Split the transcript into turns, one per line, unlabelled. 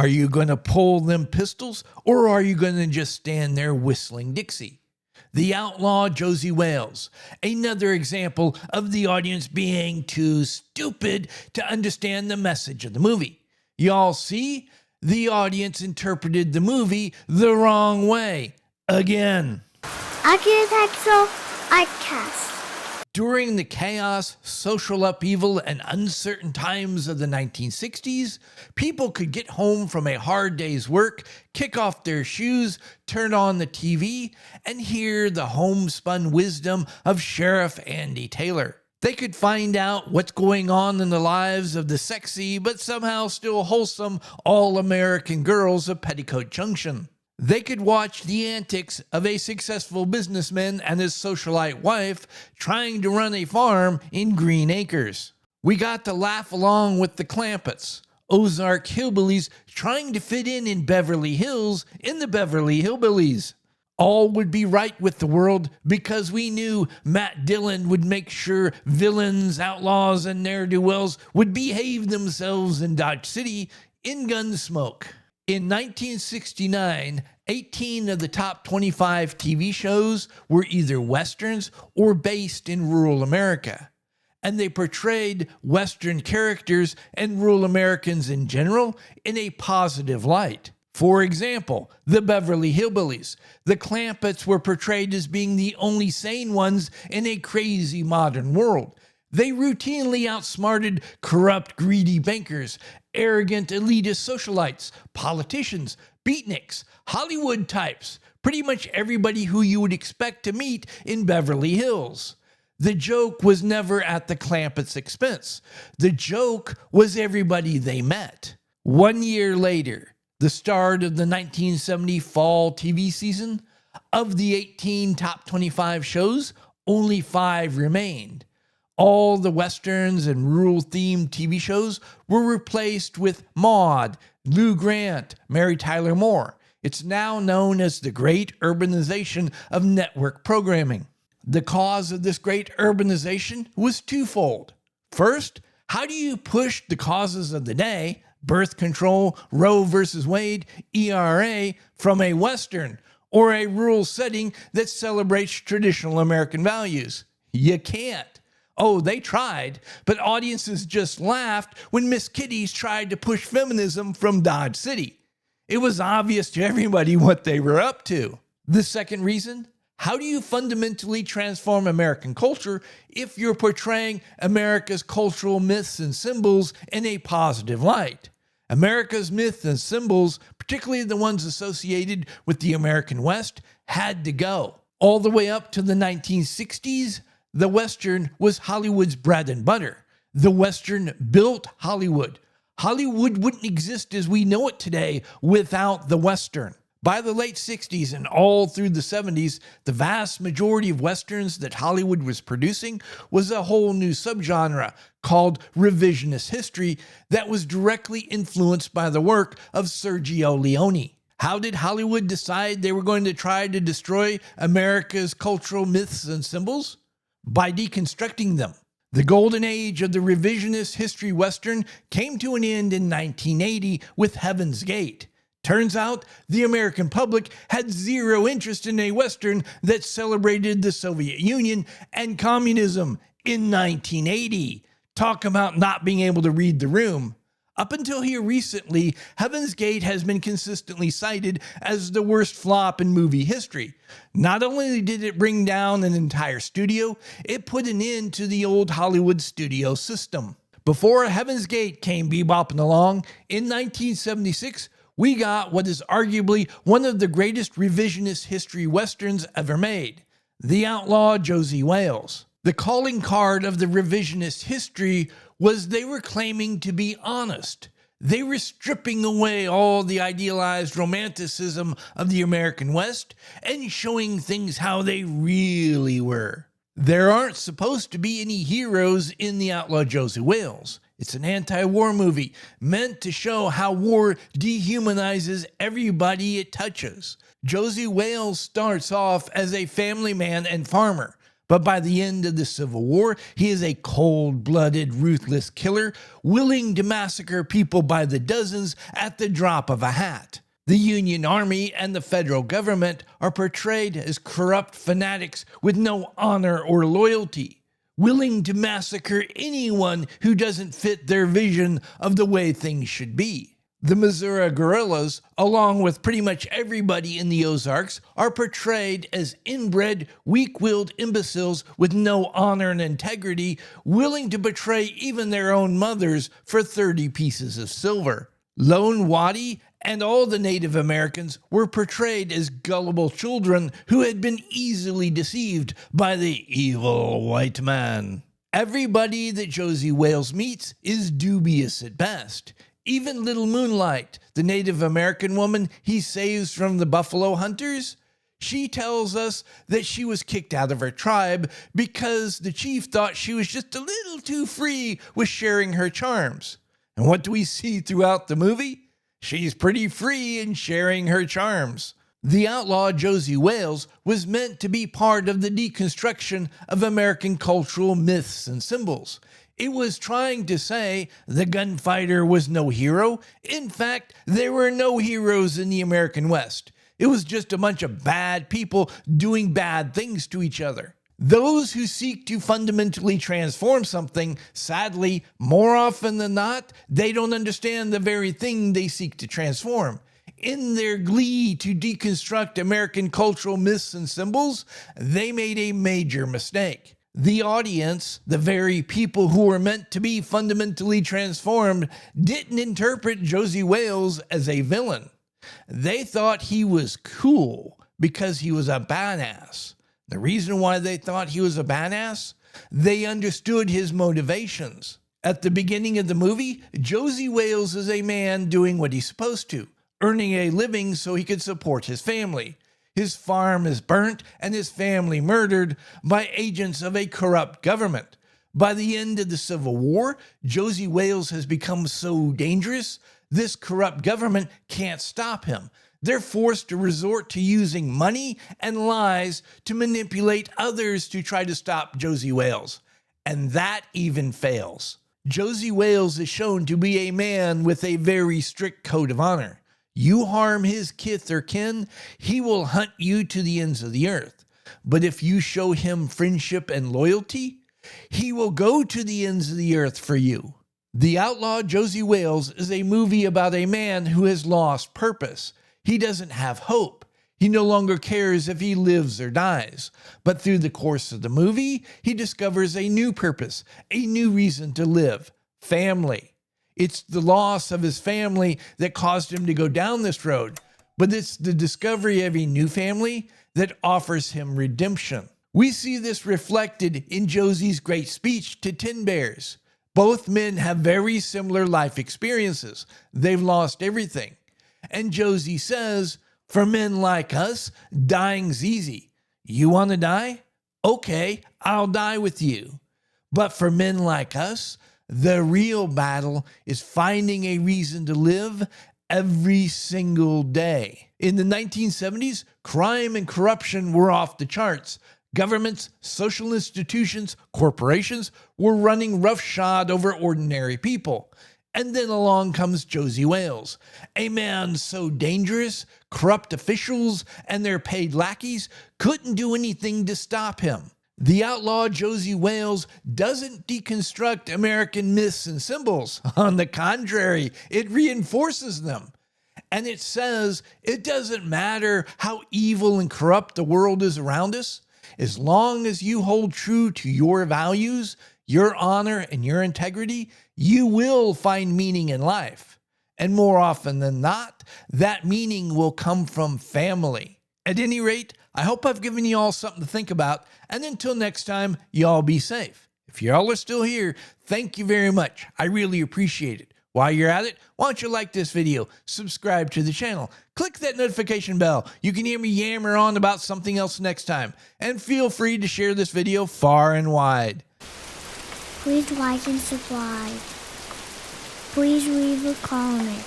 Are you going to pull them pistols, or are you going to just stand there whistling Dixie? The Outlaw Josey Wales, another example of the audience being too stupid to understand the message of the movie. Y'all see? The audience interpreted the movie the wrong way. Again.
Architectural Outcast.
During the chaos, social upheaval, and uncertain times of the 1960s, people could get home from a hard day's work, kick off their shoes, turn on the TV, and hear the homespun wisdom of Sheriff Andy Taylor. They could find out what's going on in the lives of the sexy but somehow still wholesome all-American girls of Petticoat Junction. They could watch the antics of a successful businessman and his socialite wife trying to run a farm in Green Acres. We got to laugh along with the Clampetts, Ozark hillbillies trying to fit in Beverly Hills in the Beverly Hillbillies. All would be right with the world because we knew Matt Dillon would make sure villains, outlaws, and ne'er-do-wells would behave themselves in Dodge City in Gunsmoke. In 1969, 18 of the top 25 TV shows were either Westerns or based in rural America, and they portrayed Western characters and rural Americans in general in a positive light. For example, the Beverly Hillbillies. The Clampetts were portrayed as being the only sane ones in a crazy modern world. They routinely outsmarted corrupt, greedy bankers, arrogant, elitist socialites, politicians, beatniks, Hollywood types, pretty much everybody who you would expect to meet in Beverly Hills. The joke was never at the Clampetts' expense. The joke was everybody they met. 1 year later, the start of the 1970 fall TV season, of the 18 top 25 shows, only 5 remained. All the Westerns and rural-themed TV shows were replaced with Maude, Lou Grant, Mary Tyler Moore. It's now known as the Great Urbanization of Network Programming. The cause of this great urbanization was twofold. First, how do you push the causes of the day, birth control, Roe versus Wade, ERA, from a Western or a rural setting that celebrates traditional American values? You can't. Oh, they tried, but audiences just laughed when Miss Kitties tried to push feminism from Dodge City. It was obvious to everybody what they were up to. The second reason, how do you fundamentally transform American culture if you're portraying America's cultural myths and symbols in a positive light? America's myths and symbols, particularly the ones associated with the American West, had to go. All the way up to the 1960s, the Western was Hollywood's bread and butter. The Western built Hollywood. Hollywood wouldn't exist as we know it today without the Western. By the late 60s and all through the 70s, the vast majority of Westerns that Hollywood was producing was a whole new subgenre called Revisionist history that was directly influenced by the work of Sergio Leone. How did Hollywood decide they were going to try to destroy America's cultural myths and symbols? By deconstructing them. The golden age of the revisionist history Western came to an end in 1980 with Heaven's Gate. Turns out the American public had zero interest in a Western that celebrated the Soviet Union and communism in 1980. Talk about not being able to read the room. Up until here recently, Heaven's Gate has been consistently cited as the worst flop in movie history. Not only did it bring down an entire studio, it put an end to the old Hollywood studio system. Before Heaven's Gate came bebopping along, in 1976, we got what is arguably one of the greatest revisionist history Westerns ever made, The Outlaw Josey Wales. The calling card of the revisionist history was they were claiming to be honest. They were stripping away all the idealized romanticism of the American West and showing things how they really were. There aren't supposed to be any heroes in The Outlaw Josey Wales. It's an anti-war movie meant to show how war dehumanizes everybody it touches. Josey Wales starts off as a family man and farmer, But by the end of the Civil War, he is a cold-blooded, ruthless killer, willing to massacre people by the dozens at the drop of a hat. The Union Army and the federal government are portrayed as corrupt fanatics with no honor or loyalty, willing to massacre anyone who doesn't fit their vision of the way things should be. The Missouri guerrillas, along with pretty much everybody in the Ozarks, are portrayed as inbred, weak-willed imbeciles with no honor and integrity, willing to betray even their own mothers for 30 pieces of silver. Lone Waddy and all the Native Americans were portrayed as gullible children who had been easily deceived by the evil white man. Everybody that Josey Wales meets is dubious at best. Even Little Moonlight, the Native American woman he saves from the buffalo hunters, she tells us that she was kicked out of her tribe because the chief thought she was just a little too free with sharing her charms. And what do we see throughout the movie? She's pretty free in sharing her charms. The Outlaw Josey Wales was meant to be part of the deconstruction of American cultural myths and symbols. It was trying to say the gunfighter was no hero. In fact, there were no heroes in the American West. It was just a bunch of bad people doing bad things to each other. Those who seek to fundamentally transform something, sadly, more often than not, they don't understand the very thing they seek to transform. In their glee to deconstruct American cultural myths and symbols, they made a major mistake. The audience, the very people who were meant to be fundamentally transformed, didn't interpret Josey Wales as a villain. They thought he was cool because he was a badass. The reason why they thought he was a badass? They understood his motivations. At the beginning of the movie, Josey Wales is a man doing what he's supposed to, earning a living so he could support his family. His farm is burnt and his family murdered by agents of a corrupt government. By the end of the Civil War, Josey Wales has become so dangerous, this corrupt government can't stop him. They're forced to resort to using money and lies to manipulate others to try to stop Josey Wales. And that even fails. Josey Wales is shown to be a man with a very strict code of honor. You harm his kith or kin, he will hunt you to the ends of the earth. But if you show him friendship and loyalty, he will go to the ends of the earth for you. The Outlaw Josey Wales is a movie about a man who has lost purpose. He doesn't have hope. He no longer cares if he lives or dies. But through the course of the movie, he discovers a new purpose, a new reason to live: family. It's the loss of his family that caused him to go down this road, but it's the discovery of a new family that offers him redemption. We see this reflected in Josey's great speech to Tin Bears. Both men have very similar life experiences. They've lost everything. And Josey says, for men like us, dying's easy. You want to die? Okay, I'll die with you. But for men like us, the real battle is finding a reason to live every single day. In the 1970s, crime and corruption were off the charts. Governments, social institutions, corporations were running roughshod over ordinary people. And then along comes Josey Wales, a man so dangerous, corrupt officials and their paid lackeys couldn't do anything to stop him. The Outlaw Josey Wales doesn't deconstruct American myths and symbols. On the contrary, it reinforces them. And it says it doesn't matter how evil and corrupt the world is around us. As long as you hold true to your values, your honor, and your integrity, you will find meaning in life. And more often than not, that meaning will come from family. At any rate, I hope I've given you all something to think about, and until next time, y'all be safe. If y'all are still here, thank you very much. I really appreciate it. While you're at it, why don't you like this video, subscribe to the channel, click that notification bell. You can hear me yammer on about something else next time, and feel free to share this video far and wide.
Please like and subscribe. Please leave a comment.